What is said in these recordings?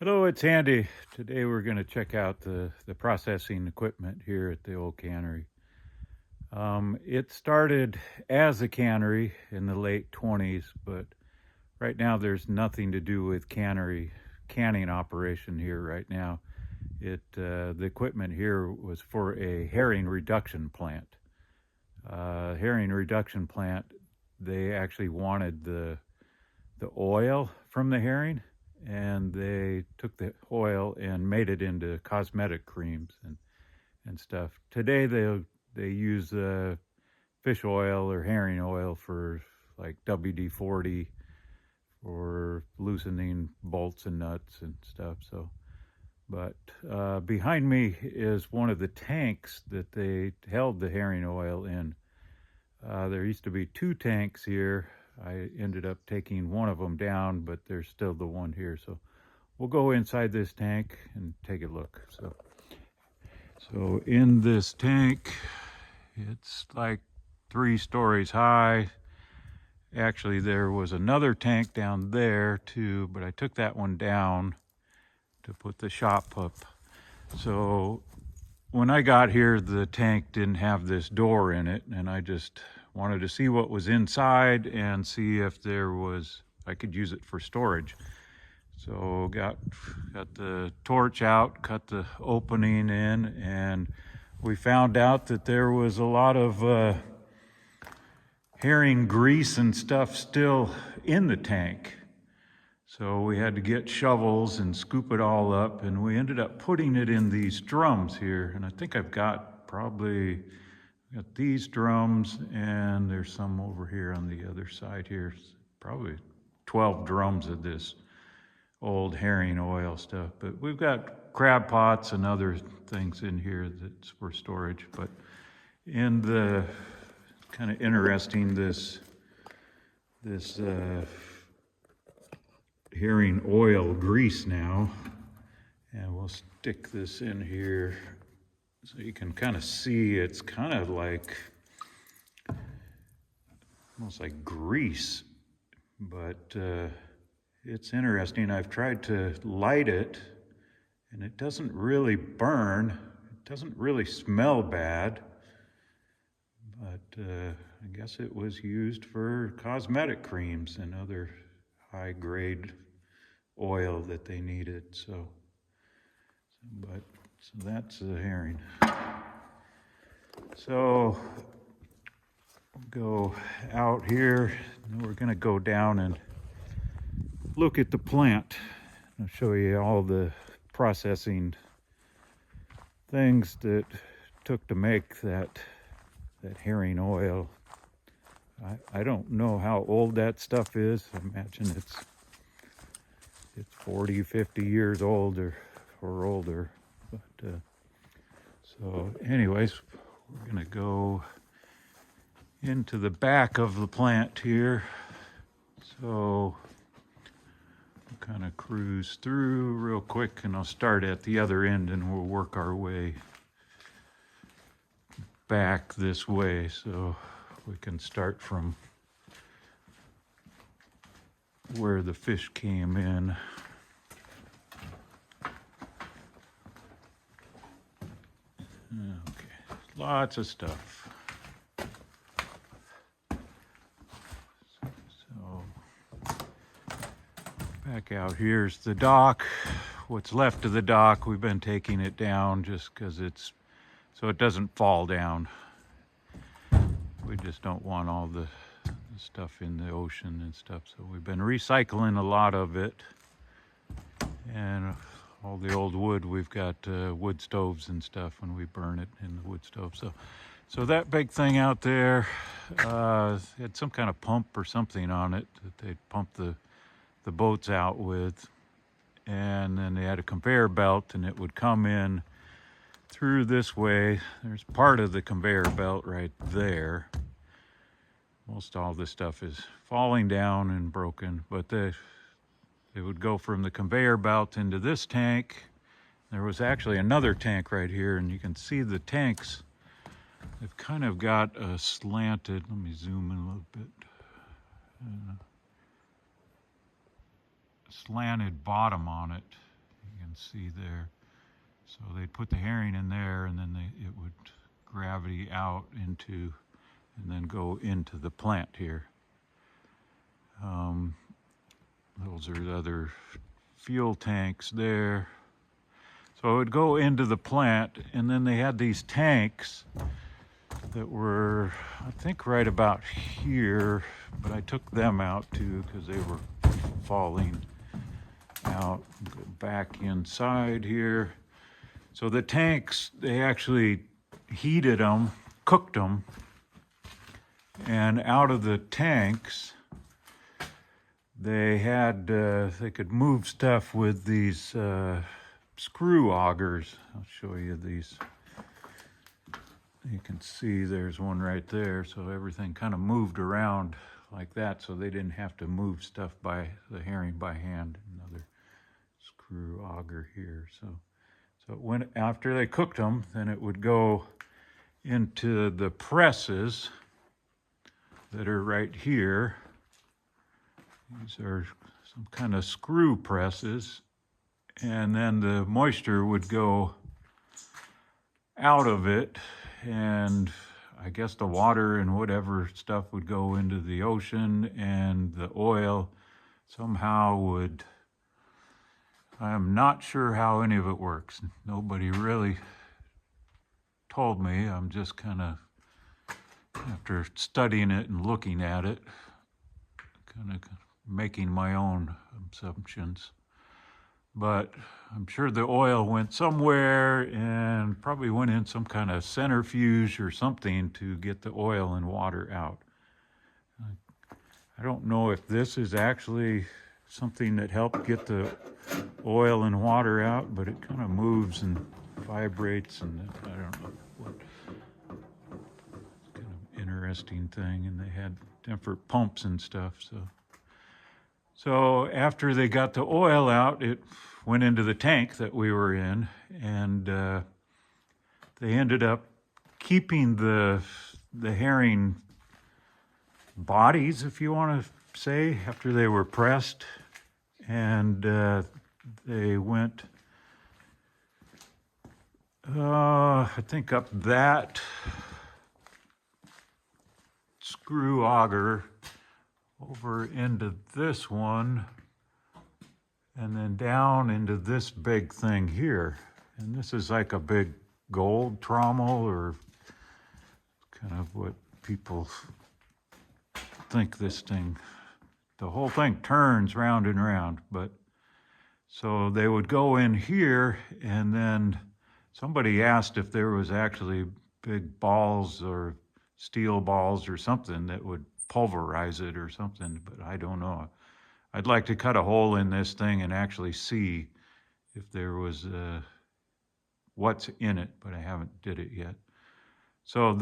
Hello, it's Andy. Today we're going to check out the processing equipment here at the old cannery. It started as a cannery in the late 20s, but right now there's nothing to do with canning operation here right now. The equipment here was for a herring reduction plant. Herring reduction plant, they actually wanted the oil from the herring, and they took the oil and made it into cosmetic creams and stuff. Today they use fish oil or herring oil for like WD-40 for loosening bolts and nuts and stuff. But behind me is one of the tanks that they held the herring oil in. There used to be two tanks here. I ended up taking one of them down, but there's still the one here. So we'll go inside this tank and take a look. So in this tank, it's like 3 stories high. Actually, there was another tank down there too, but I took that one down to put the shop up. So when I got here, the tank didn't have this door in it, and I just wanted to see what was inside and see if I could use it for storage. So got the torch out, cut the opening in, and we found out that there was a lot of herring grease and stuff still in the tank. So we had to get shovels and scoop it all up, and we ended up putting it in these drums here. And I think I've got these drums, and there's some over here on the other side here. Probably 12 drums of this old herring oil stuff. But we've got crab pots and other things in here that's for storage. But in the kind of interesting, this herring oil grease now, and we'll stick this in here so you can kind of see. It's kind of like almost like grease, but it's interesting. I've tried to light it and it doesn't really burn. It doesn't really smell bad, but I guess it was used for cosmetic creams and other high grade oil that they needed. So that's the herring. So we'll go out here, and we're going to go down and look at the plant. I'll show you all the processing things that took to make that herring oil. I don't know how old that stuff is. I imagine it's 40, 50 years old or older. But so anyways, we're gonna go into the back of the plant here. So we'll kind of cruise through real quick, and I'll start at the other end and we'll work our way back this way. So we can start from where the fish came in. Okay, lots of stuff. So back out here's the dock. What's left of the dock, we've been taking it down just because so it doesn't fall down. We just don't want all the stuff in the ocean and stuff. So we've been recycling a lot of it, and all the old wood, we've got wood stoves and stuff when we burn it in the wood stove. So that big thing out there had some kind of pump or something on it that they'd pump the boats out with, and then they had a conveyor belt, and it would come in through this way. There's part of the conveyor belt right there. Most all this stuff is falling down and broken, but they would go from the conveyor belt into this tank. There was actually another tank right here, and you can see the tanks, they've kind of got a slanted, let me zoom in a little bit, slanted bottom on it. see there. So they'd put the herring in there, and then it would gravity out into, and then go into the plant here. Those are the other fuel tanks there. So it would go into the plant, and then they had these tanks that were, I think, right about here, but I took them out too because they were falling out. Go back inside here. So the tanks, they actually heated them, cooked them, and out of the tanks, they had, they could move stuff with these screw augers. I'll show you these. You can see there's one right there. So everything kind of moved around like that, so they didn't have to move stuff by the herring by hand. Another screw auger here. So it went, after they cooked them, then it would go into the presses that are right here. These are some kind of screw presses, and then the moisture would go out of it, and I guess the water and whatever stuff would go into the ocean, and the oil somehow would, I'm not sure how any of it works. Nobody really told me. I'm just kind of, after studying it and looking at it, kind of making my own assumptions. But I'm sure the oil went somewhere and probably went in some kind of centrifuge or something to get the oil and water out. I don't know if this is actually something that helped get the oil and water out, but it kind of moves and vibrates, and I don't know what kind of interesting thing. And they had different pumps and stuff. So after they got the oil out, it went into the tank that we were in, and they ended up keeping the herring bodies, if you want to say, after they were pressed, and they went, I think, up that screw auger over into this one, and then down into this big thing here. And this is like a big gold trommel, or kind of what people think this thing, the whole thing turns round and round. But so they would go in here, and then somebody asked if there was actually big balls or steel balls or something that would pulverize it or something, but I don't know. I'd like to cut a hole in this thing and actually see if there was what's in it, but I haven't did it yet. So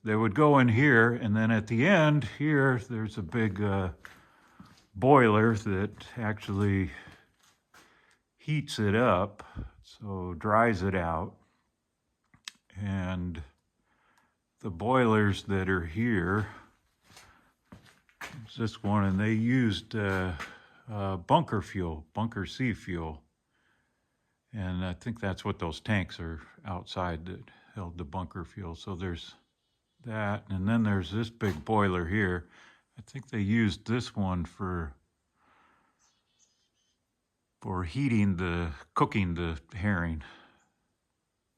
they would go in here, and then at the end here, there's a big boiler that actually heats it up, so dries it out. And the boilers that are here, it's this one, and they used bunker fuel, bunker C fuel. And I think that's what those tanks are outside that held the bunker fuel. So there's that, and then there's this big boiler here. I think they used this one for heating cooking the herring.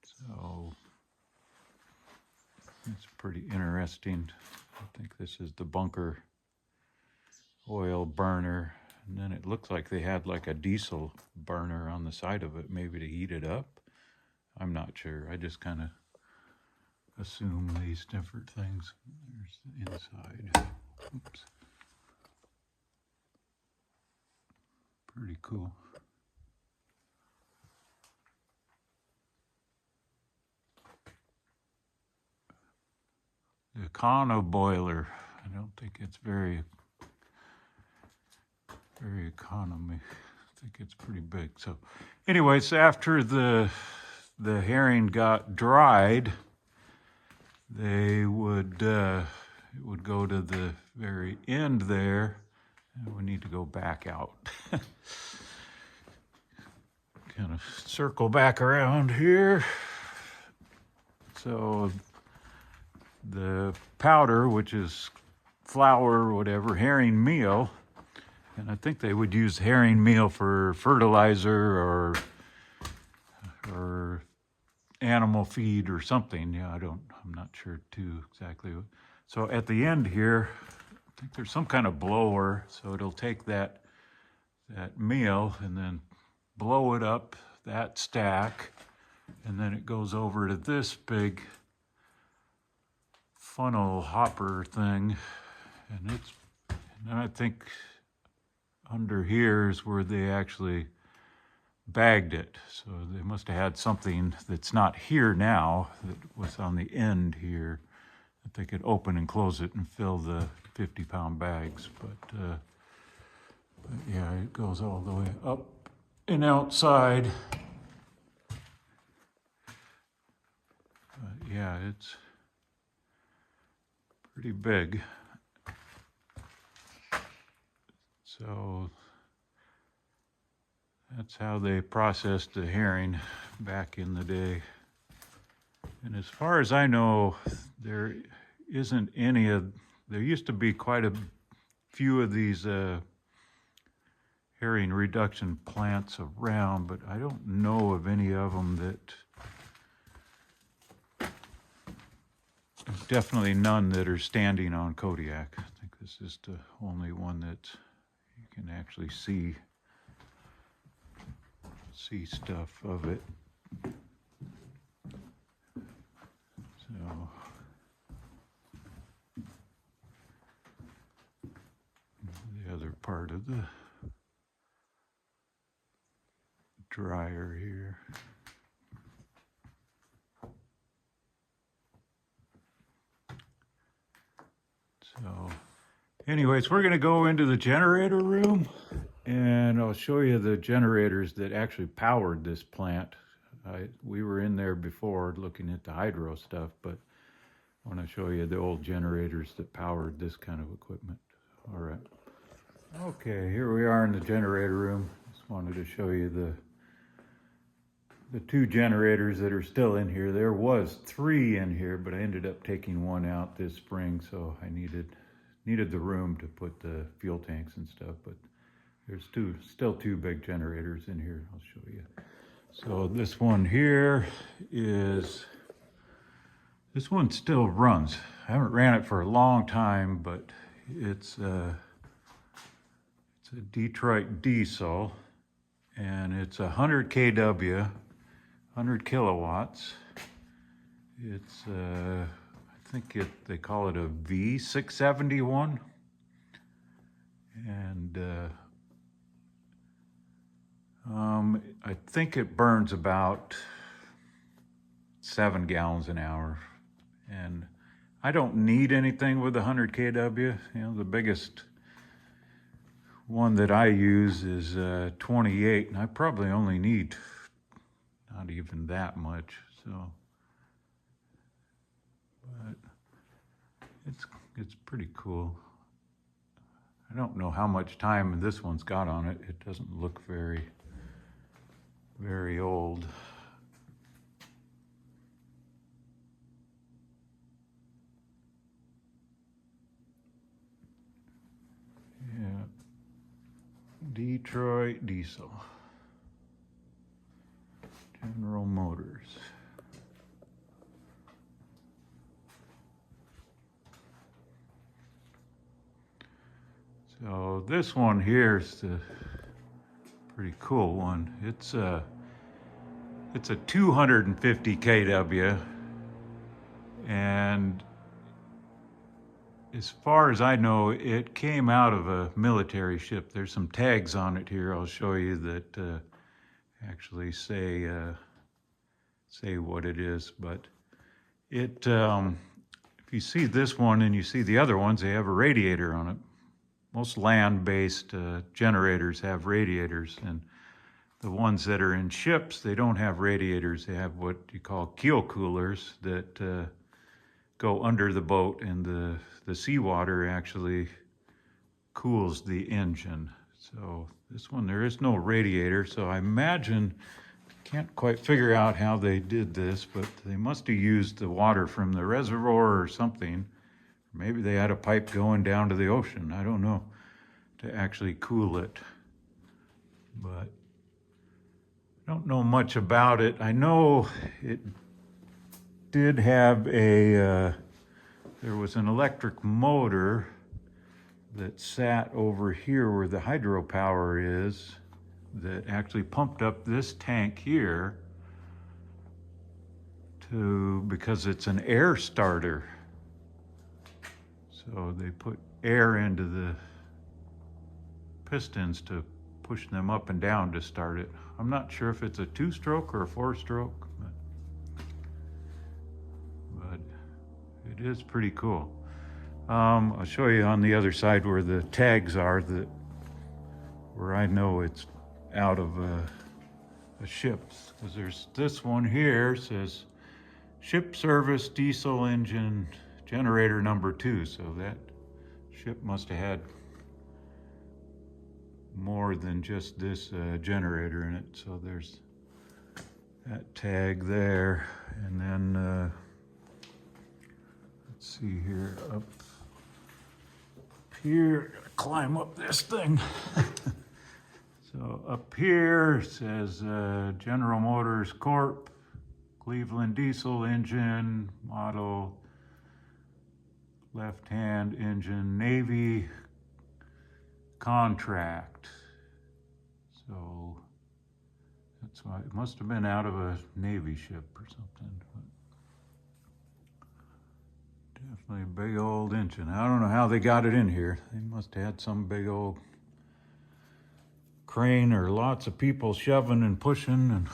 So it's pretty interesting. I think this is the bunker oil burner, and then it looks like they had like a diesel burner on the side of it, maybe to heat it up. I'm not sure. I just kind of assume these different things. There's the inside. Oops. Pretty cool. The Econo boiler. I don't think it's very economy. I think it's pretty big. So anyways, after the herring got dried, they would it would go to the very end there, and we need to go back out. kind of circle back around here. So the powder, which is flour or whatever, herring meal, and I think they would use herring meal for fertilizer or animal feed or something. Yeah, I'm not sure too exactly. So at the end here, I think there's some kind of blower, so it'll take that meal and then blow it up that stack, and then it goes over to this big funnel hopper thing, and I think under here is where they actually bagged it. So they must have had something that's not here now that was on the end here that they could open and close it and fill the 50-pound bags. But yeah, it goes all the way up and outside. But yeah, it's pretty big. So that's how they processed the herring back in the day. And as far as I know, there isn't any of, there used to be quite a few of these herring reduction plants around, but I don't know of any of them that, there's definitely none that are standing on Kodiak. I think this is the only one that you can actually see stuff of it. So the other part of the dryer here. So anyways, we're going to go into the generator room, and I'll show you the generators that actually powered this plant. We were in there before looking at the hydro stuff, but I want to show you the old generators that powered this kind of equipment. All right. Okay, here we are in the generator room. Just wanted to show you the two generators that are still in here. There was 3 in here, but I ended up taking one out this spring, so I needed the room to put the fuel tanks and stuff, but there's still two big generators in here. I'll show you. So this one here this one still runs. I haven't ran it for a long time, but it's a Detroit diesel, and it's 100 kW, 100 kilowatts. It's I think they call it a V671, and I think it burns about 7 gallons an hour, and I don't need anything with 100 kW. You know, the biggest one that I use is 28, and I probably only need not even that much. So, but it's pretty cool. I don't know how much time this one's got on it. It doesn't look very old. Yeah, Detroit diesel, General Motors. So this one here is the pretty cool one. It's a 250 kW, and as far as I know, it came out of a military ship. There's some tags on it here I'll show you that actually say what it is. But it, if you see this one and you see the other ones, they have a radiator on it. Most land-based generators have radiators, and the ones that are in ships, they don't have radiators. They have what you call keel coolers that go under the boat, and the seawater actually cools the engine. So this one, there is no radiator, so I imagine can't quite figure out how they did this, but they must have used the water from the reservoir or something. Maybe they had a pipe going down to the ocean, I don't know, to actually cool it. But I don't know much about it. I know it did have there was an electric motor that sat over here where the hydropower is, that actually pumped up this tank here because it's an air starter. So they put air into the pistons to push them up and down to start it. I'm not sure if it's a 2-stroke or a 4-stroke, but it is pretty cool. I'll show you on the other side where the tags are, where I know it's out of a ship. Because there's this one here, says ship service diesel engine generator number 2. So that ship must have had more than just this generator in it. So there's that tag there. And then let's see here, up here, climb up this thing. So up here it says General Motors Corp, Cleveland diesel engine, model, left-hand engine, Navy contract. So that's why it must have been out of a Navy ship or something. Definitely a big old engine. I don't know how they got it in here. They must have had some big old crane or lots of people shoving and pushing, and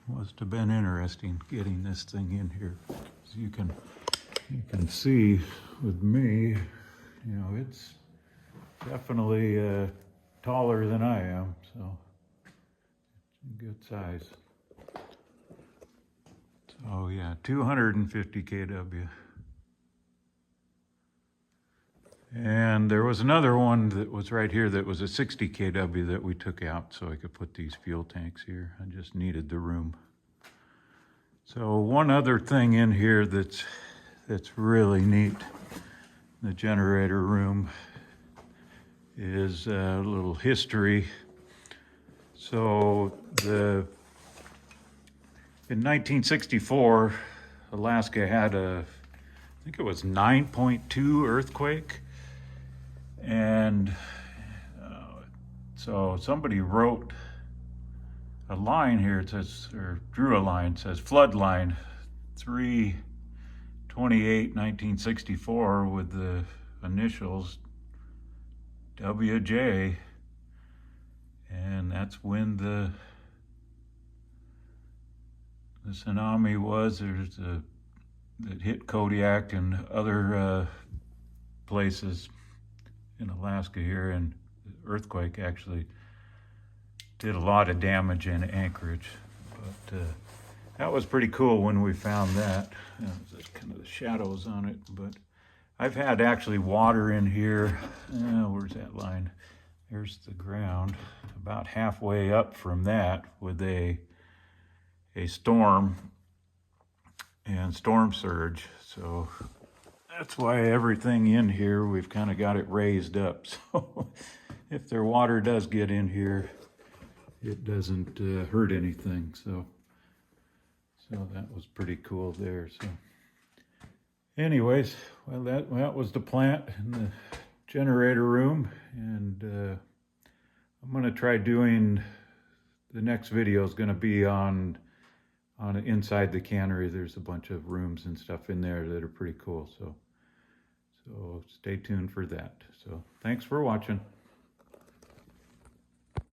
must have been interesting getting this thing in here. As you can see with me, you know, it's definitely taller than I am, so it's a good size. Oh yeah, 250 kW. And there was another one that was right here that was a 60 kW that we took out so I could put these fuel tanks here. I just needed the room. So one other thing in here that's really neat, the generator room, is a little history. So in 1964, Alaska had I think it was 9.2 earthquake. And so somebody wrote a line here, it says, or drew a line, it says flood line 3/28/1964 with the initials WJ. And that's when the tsunami was, that hit Kodiak and other places in Alaska here, and the earthquake actually did a lot of damage in Anchorage. But that was pretty cool when we found that. There's kind of the shadows on it, but I've had actually water in here. Where's that line? There's the ground. About halfway up from that with a storm and storm surge. So that's why everything in here, we've kind of got it raised up. So if their water does get in here, it doesn't hurt anything. So that was pretty cool there. So anyways, well, that was the plant in the generator room. And I'm going to try doing, the next video is going to be on inside the cannery. There's a bunch of rooms and stuff in there that are pretty cool. So stay tuned for that. So thanks for watching.